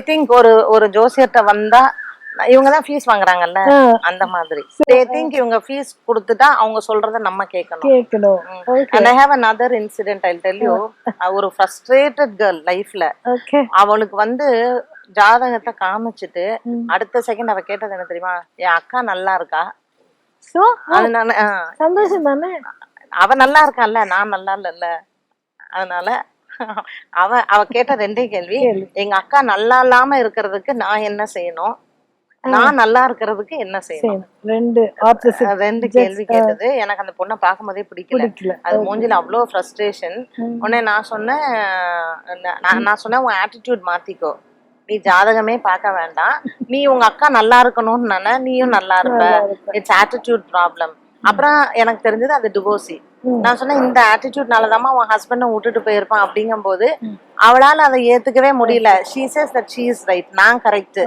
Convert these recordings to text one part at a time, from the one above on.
Think ஒரு ஜோசியர்ட்ட வந்தா இவங்கதான் ஃபீஸ் வாங்குறாங்கல்ல அந்த மாதிரி they think இவங்க ஃபீஸ் கொடுத்துட்டா அவங்க சொல்றத நம்ம கேட்கணும். And I have another incident I'll tell you. ஒரு frustrated girl லைஃப்ல அவளுக்கு வந்து ஜாதகத்தை காமிச்சிட்டு அடுத்த செகண்ட் அவ கேட்டது என்ன தெரியுமா, என் அக்கா நல்லா இருக்கா. சோ அதனால சந்தோஷம் தானே, அவ நல்லா இருக்கான்ல நான் நல்லா இல்ல. அதனால அவ கேட்ட ரெண்டே கேள்வி, எங்க அக்கா நல்லா இல்லாம இருக்கிறதுக்கு நான் என்ன செய்யணும், நான் நல்லா இருக்கிறதுக்கு என்ன செய்யணும். ரெண்டு கேள்வி கேட்டது. எனக்கு அந்த பொண்ணை பார்க்கும்போதே பிடிக்கல. அது மூஞ்சில அவ்வளோ ஃப்ரஸ்ட்ரேஷன். உடனே நான் சொன்னேன் உன் ஆட்டிடியூட் மாத்திக்கோ, நீ ஜாதகமே பார்க்க வேண்டாம், நீ உங்க அக்கா நல்லா இருக்கணும்னு நானே, நீயும் நல்லா இருப்ப, இட்ஸ் ஆட்டிடியூட் ப்ராப்ளம். அப்புறம் எனக்கு தெரிஞ்சது அது டிவோர்ஸி. நான் சொன்னேன் இந்த ஆட்டிடியூட்னாலதாம்மா உன் ஹஸ்பண்டை விட்டுட்டு போயிருப்பான். அப்படிங்கும் போது அவளால அதை ஏத்துக்கவே முடியல. she says that she is right, நான் கரெக்ட்,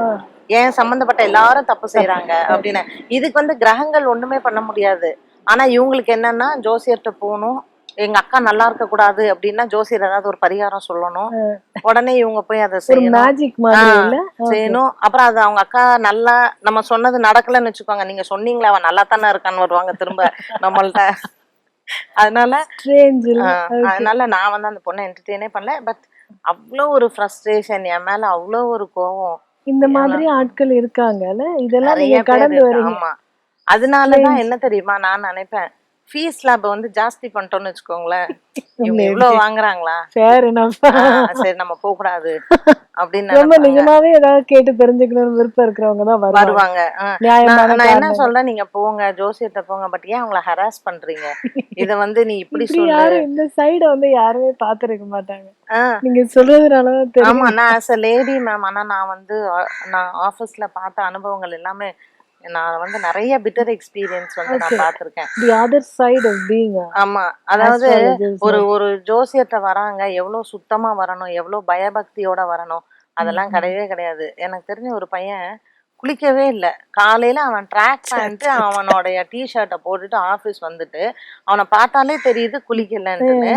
ஏன் சம்பந்தப்பட்ட எல்லாரும் தப்பு செய்யறாங்க அப்படின்னு. இதுக்கு வந்து கிரகங்கள் ஒண்ணுமே பண்ண முடியாது. ஆனா இவங்களுக்கு என்னன்னா ஜோசியர்கிட்ட போகணும், எங்க அக்கா நல்லா இருக்க கூடாது அப்படின்னா ஜோசியர் ஏதாவது ஒரு பரிகாரம் சொல்லணும், உடனே இவங்க போய் அதை செய்யணும். அப்புறம் அது அவங்க அக்கா நல்லா நம்ம சொன்னது நடக்கலன்னு வச்சுக்கோங்க, நீங்க சொன்னீங்களா அவன் நல்லா தானே இருக்கான்னு வருவாங்க திரும்ப நம்மள்ட்ட. அதனால நான் வந்து அந்த பொண்ணை என்டர்டெயினே பண்ணல. பட் அவ்வளோ ஒரு ஃப்ரஸ்ட்ரேஷன் என் மேல, அவ்வளோ ஒரு கோவம். இந்த மாதிரி ஆட்கள் இருக்காங்கல்ல, இதெல்லாம் நீங்க கடந்து வரீங்க. ஆமா, அதனாலதான் என்ன தெரியுமா நான் நினைப்பேன், ஃபீஸ் லேப் வந்து ஜாஸ்தி பண்ணிட்டோம்னு வச்சுக்கோங்களேன், இவங்க எவ்வளவு வாங்குறாங்களா, சரி நம்ம போக கூடாது அப்படின்னு. நிஜமாவே ஏதாவது கேட்டு தெரிஞ்சுக்கணும் விருப்பம் இருக்கிறவங்க தான் வருவாங்க. நான் என்ன சொல்றேன், நீங்க போங்க ஜோசியத்தை போங்க, பட் ஏன் அவங்களை ஹராஸ் பண்றீங்க, இத வந்து நீ இப்படி சொல்லு. இந்த சைட வந்து யாருமே பாத்துருக்க மாட்டாங்க, நீங்க சொல்றதுனாலதான் தெரியும். ஆமா, நான் ஆஸ் a lady மேம். ஆனா நான் ஆபீஸ்ல பார்த்த அனுபவங்கள் எல்லாமே, நான் வந்து நிறைய பிட்டர் எக்ஸ்பீரியன்ஸ் வந்து நான் பார்த்திருக்கேன். the other side of being ஆமா, அதாவது ஒரு ஜோசியர்ட்ட வராங்க, எவ்வளவு சுத்தமா வரணும், எவ்வளவு பயபக்தியோட வரணும், அதெல்லாம் கிடையவே கிடையாது. எனக்கு தெரிஞ்ச ஒரு பையன் குளிக்கவே இல்லை. காலையில அவன் ட்ராக் பேண்ட் அவனோடைய டிஷர்ட்டை போட்டுட்டு ஆபீஸ் வந்துட்டு, அவனை பார்த்தாலே தெரியுது குளிக்கலன்னு.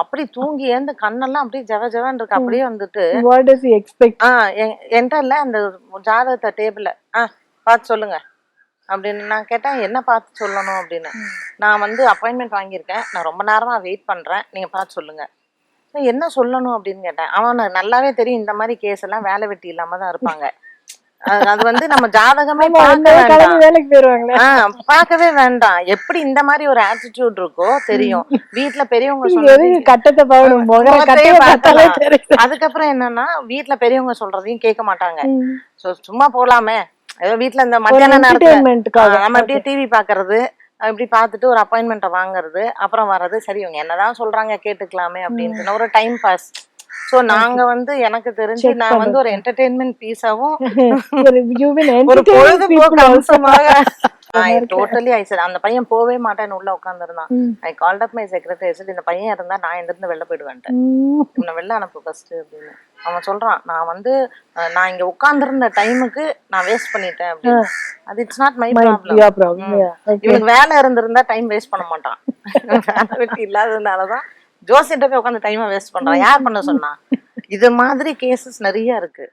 அப்படி தூங்கி ஏந்து கண்ணெல்லாம் அப்படியே ஜவன்னு இருக்கு. அப்படியே வந்துட்டு என்கிட்ட இல்ல அந்த ஜாதகத்தை டேபிள்ல பார்த்து சொல்லுங்க அப்படின்னு. நான் கேட்டேன் என்ன பார்த்து சொல்லணும் அப்படின்னு. நான் வந்து அப்பாயின்மெண்ட் வாங்கியிருக்கேன், நான் ரொம்ப நேரமா வெயிட் பண்றேன், நீங்க பார்த்து சொல்லுங்க. என்ன சொல்லணும் அப்படின்னு கேட்டேன். அவன் நல்லாவே தெரியும் இந்த மாதிரி கேஸ் எல்லாம் வேலை வெட்டி இல்லாம தான் இருப்பாங்க. அது வந்து நம்ம ஜாதகமே பார்க்கவே வேண்டாம். எப்படி இந்த மாதிரி ஒரு ஆட்டிடியூட் இருக்கோ தெரியும். வீட்டுல பெரியவங்க அதுக்கப்புறம் என்னன்னா வீட்டுல பெரியவங்க சொல்றதையும் கேட்க மாட்டாங்க. சும்மா போலாமே, வீட்டுல இந்த மத்தியான நேரத்துல நம்ம எப்படியே டிவி பாக்குறது, இப்படி பாத்துட்டு ஒரு அப்பாயின்மெண்ட்டை வாங்குறது, அப்புறம் வர்றது, சரி இவங்க என்னதான் சொல்றாங்க கேட்டுக்கலாமே அப்படின்னு ஒரு டைம் பாஸ். சோ நாங்க வந்து எனக்கு தெரிஞ்சு நான் வந்து ஒரு என்டர்டெயின்மெண்ட் பீஸாவும் ஒரு பொழுதுபோக்கு அம்சமாக டோட்டலி ஐ சார். அந்த பையன் போவே மாட்டேன்னு உள்ள உட்காந்துருந்தான். I called up my secretary, sir இந்த பையன் இருந்தா நான் இருந்து வெளில போயிடுவேன், உன்னை வெளில அனுப்பு ஃபர்ஸ்ட் அப்படின்னு. அவன் சொல்றான், நான் இங்க உட்கார்ந்துருந்த டைமுக்கு நான் வேஸ்ட் பண்ணிட்டேன் அப்படின்னு. அது இட்ஸ் நாட் மை ப்ராப்ளம். இவனுக்கு வேலை இருந்திருந்தா டைம் வேஸ்ட் பண்ண மாட்டான். வேலை வெட்டி இல்லாததுனாலதான் ஜோசியர்ட்ட போய் உட்காந்து டைமை வேஸ்ட் பண்றான். யார் பண்ண சொன்னா? இது மாதிரி கேசஸ் நிறைய இருக்கு.